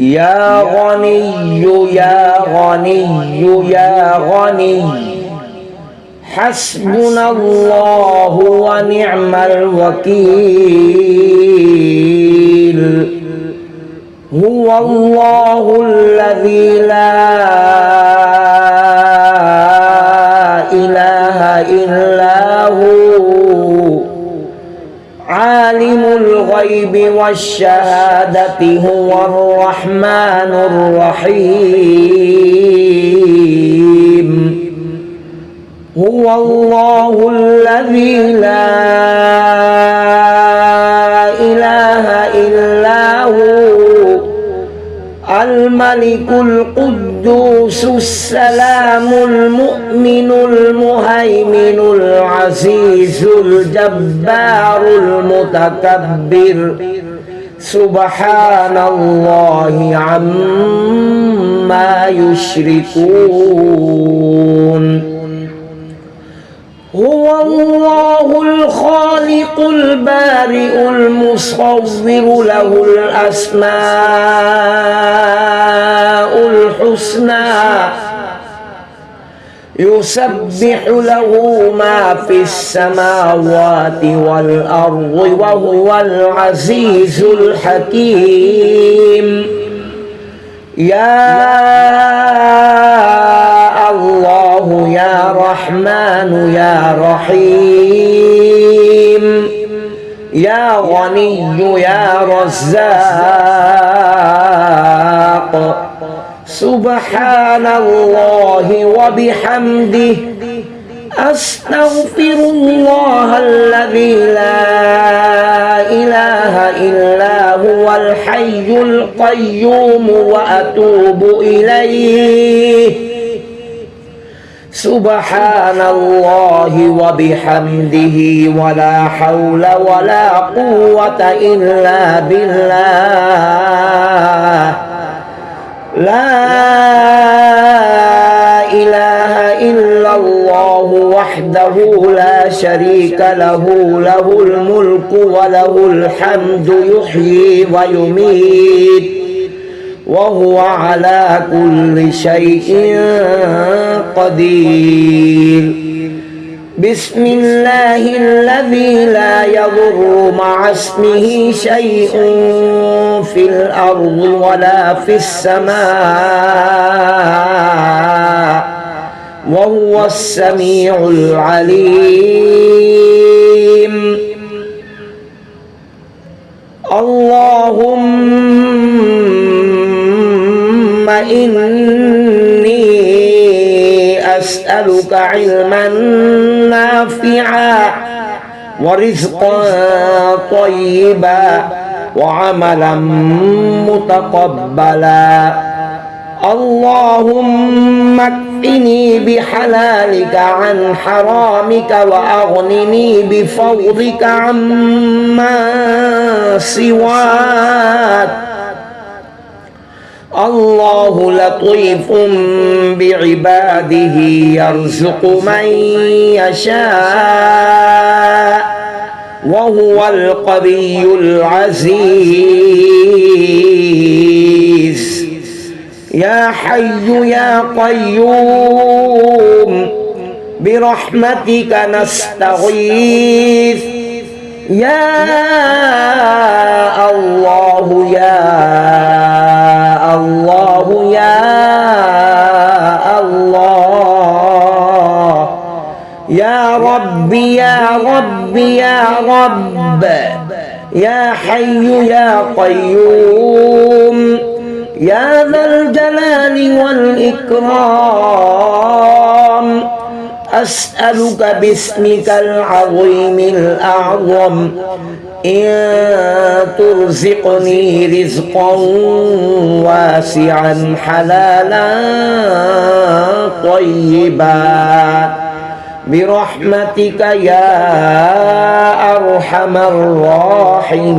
يا غني يا غني يا غني حسبنا الله ونعم الوكيل هو الله الذي لا إله إلا هو عالم الغيب والشهادة هو الرحمن الرحيم هو الله الذي لا إله إلا هو الملك القدوس السلام المؤمن المهيمن العزيز الجبار المتكبر سبحان الله عما يشركون هو الله الخالق البارئ المصور له الأسماء الحسنى يسبح له ما في السماوات والأرض وهو العزيز الحكيم يا الله يا رحمن يا رحيم يا غني يا رزاق سبحان الله وبحمده أستغفر الله الذي لا إله إلا هو الحي القيوم وأتوب إليه سبحان الله وبحمده ولا حول ولا قوة إلا بالله لا إله إلا الله وحده لا شريك له له الملك وله الحمد يحيي ويميت وهو على كل شيء قدير بسم الله الذي لا يضر مع اسمه شيء في الأرض ولا في السماء وهو السميع العليم اللهم إني أسألك علما نافعا ورزقا طيبا وعملا متقبلا اللهم اكفني بحلالك عن حرامك وأغنني بفضلك عما سواك الله لطيف بعباده يرزق من يشاء وهو القوي العزيز يا حي يا قيوم برحمتك نستغيث يا الله يا الله يا الله يا رب يا رب يا رب يا حي يا قيوم يا ذا الجلال والإكرام أسألك باسمك العظيم الأعظم إن ترزقني رزقا واسعا حلالا طيبا برحمتك يا أرحم الراحمين.